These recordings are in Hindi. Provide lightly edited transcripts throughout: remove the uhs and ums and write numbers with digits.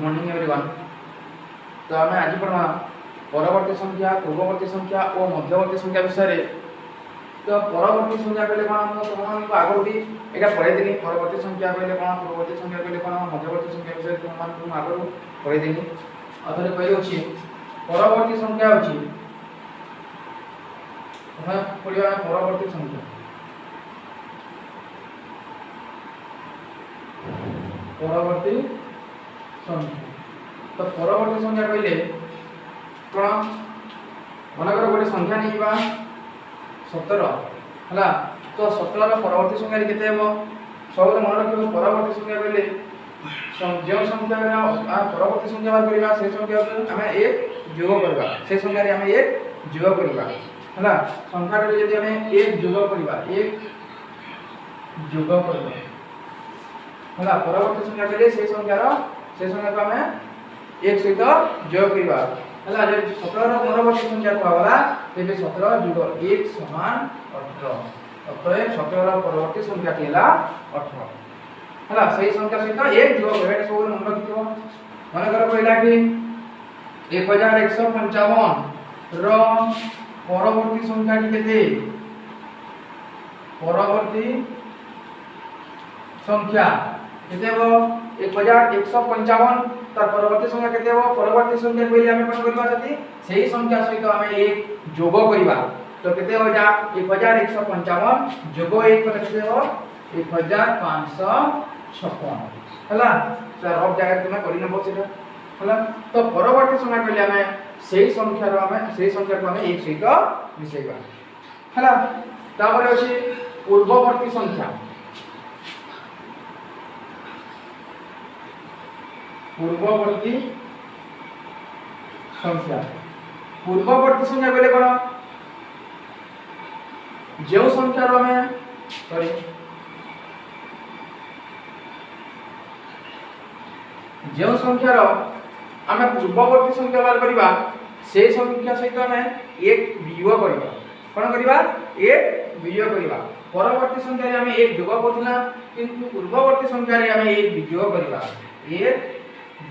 Morning everyone. तो आम आज पढ़ा परवर्ती संख्या, पूर्ववर्ती संख्या और मध्यवर्ती संख्या विषय। तो परवर्ती संख्या कहले कौन तुम आगे यहाँ पढ़ेदी। परवर्ती संख्या कहले कौन, पूर्ववर्ती संख्या कहले कौन, मध्यवर्ती संख्या विषय तुम आगे पढ़ेदी। अथरे कही परवर्ती संख्या होची पढ़िया परवर्ती संख्या। परवर्ती संख्या तो परवर्ती संख्या कहले कौन मनकर गोटे संख्या नहीं 17 है। तो 17 परवर्ती संख्या केते हेबो सब मन रखिबो। परवर्ती संख्या कहले जो संख्या परवर्ती संख्या बार करबा से संख्या हम एक जोग करबा, से संख्या रे हम एक जोग करबा है। संख्या रे यदि हम एक जोग करबा, एक जोग करबा है। परवर्ती संख्या कहले से संख्या को हम एक सहित जोग करबा है। जब 17 परवर्ती संख्या कहला तेबे 17 जोग 1 समान 18। अतः 17 परवर्ती संख्या केला 18 है। सही संख्या सहित एक जोग करबा सब मन रखिबो। मन कर कहला कि 1155 रो परवर्ती संख्या केते, परवर्ती संख्या केते हो 1155 तार परवर्ती संख्या केते हो। परवर्ती संख्या पहिले हम कोन करबा जति सही संख्या सहित हम एक जोग करबा। तो केते हो जा 1155 जोग 1 पर केते हो 1556 हला। सर अब जगह तुम करि नबो सेटा हला। तो परवर्ती संख्या पहिले हम सही संख्या रो हम सही संख्या को हम एक सहित मिसेबा हला। तापर अछि पूर्ववर्ती संख्या। पूर्ववर्ती संख्या, पूर्ववर्ती संख्या कहले कोन जो संख्या रो में सॉरी जो संख्या रो हम पूर्ववर्ती संख्या बार करबा से संख्या सहित हम एक वियोग करबा। कोन करबा एक वियोग करबा। परवर्ती संख्या रे हम एक जोग करथना किंतु पूर्ववर्ती संख्या रे हम एक वियोग करबा, एक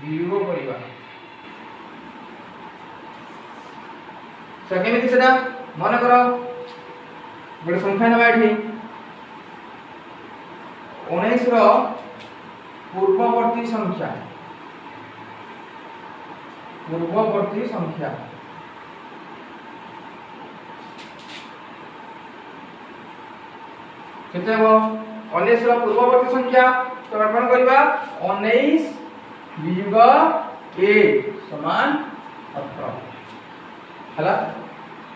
वियोग करबा। तो केमिति सेटा मन करो गोटे संख्या नबा एठी 19 रो पूर्ववर्ती संख्या, पूर्ववर्ती संख्या केते हो 19 रो पूर्ववर्ती संख्या। तो आपण करबा 19 वियोग 1 समान 18 हला।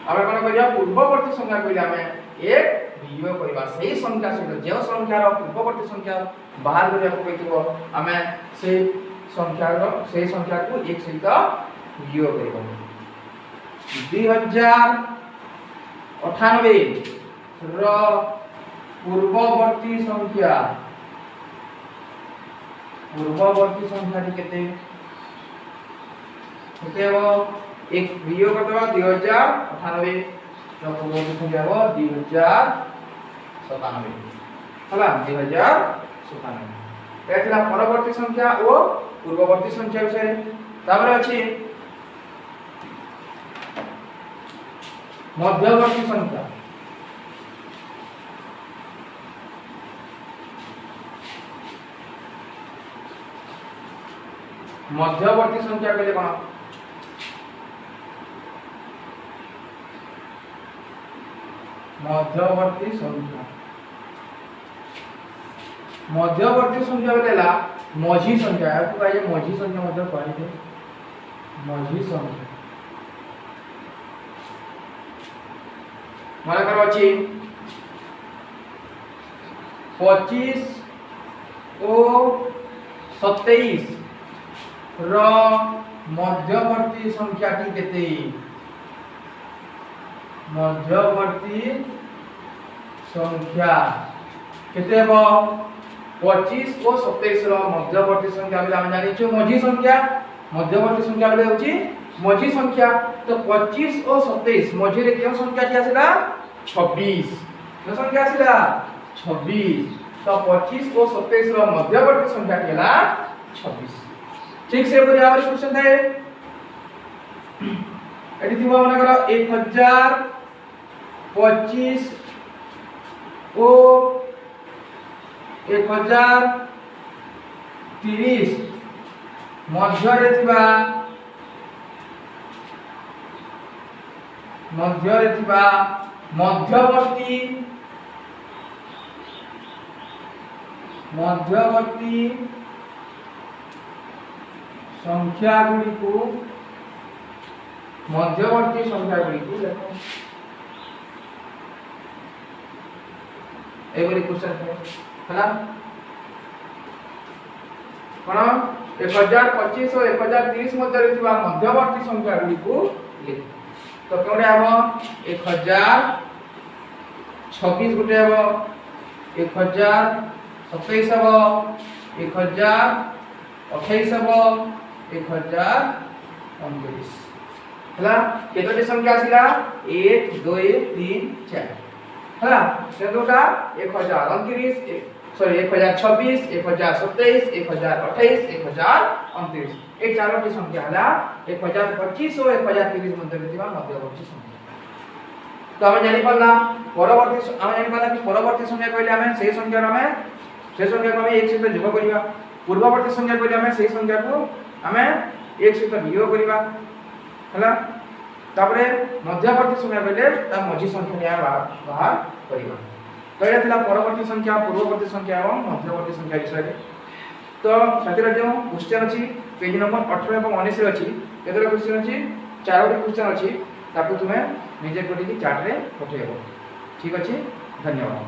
अब कोन करिया पूर्ववर्ती संख्या कहले हम एक वियोग करबा सही संख्या सहित जो संख्या रो पूर्ववर्ती संख्या बाहर करिया को कहितो हमें से संख्या रो सही संख्या को एक सहित वियोग करबा। 2098 रो पूर्ववर्ती संख्या, पूर्ववर्ती संख्या केते केते हो एक वियोग करबा 2098 तो पूर्ववर्ती संख्या हो 2097 हला। 2097 एतला परवर्ती संख्या और पूर्ववर्ती संख्या विषय। तापर अछि मध्यवर्ती संख्या। मध्यवर्ती संख्या कहले कोन मध्यवर्ती संख्या, मध्यवर्ती संख्या बेला मझी संख्या आपको कहिए मझी संख्या मतलब कहले मझी संख्या। मन कर अछि 25 और 27 रो मध्यवर्ती संख्या की केते, मध्यवर्ती संख्या केते हो 25 और 27 रो मध्यवर्ती संख्या बेला हम जानि छु मझी संख्या। मध्यवर्ती संख्या बेले होची मझी संख्या। तो 25 और 27 मझी रे केन संख्या की आसीला 26 केन संख्या आसीला 26। तो 25 और 27 रो मध्यवर्ती संख्या केला 26। ठीक से बोली आवर क्वेश्चन थाए एटी थिबो मानकर 1025 ओ 1030 मध्यरे थिबा मध्यवर्ती संख्या गुड़ी को देखो एबरी क्वेश्चन है कोन 1025 और 1030 मध्य मध्यवर्ती संख्या गुड़ी को लिख तो कोने आबो 1026 गुटे आबो 1027 आबो 1028 आबो 1029 हला केतोटी संख्या आसिला 1 2 3 4 हला सेदोटा 1029 सॉरी 1026 1027 1028 1029 ए चारोटी संख्या हला 1025 और 1030 मध्य रहतिबा मध्यवर्ती संख्या तो हम जानि पड़ला परवर्ती हम जानि पड़ला कि परवर्ती संख्या कहले हमें से संख्या को हमें एक सहित जोग करिवा पूर्ववर्ती संख्या कहले हमें से संख्या को हमें एक सहित वियोग करिवा हला तापरे मध्यवर्ती संख्या कहले ता मझी संख्या बाहर करिवा तो एटा थिला परवर्ती संख्या पूर्ववर्ती संख्या और मध्यवर्ती संख्या विषय तो साथीरा जो क्वेश्चन अछि पेज नंबर 18 और 19 रे अछि केतरा क्वेश्चन अछि चारोटी क्वेश्चन अछि ताकू तुमे निजे कोठी चार्ट रे पठेइबो ठीक अछि धन्यवाद।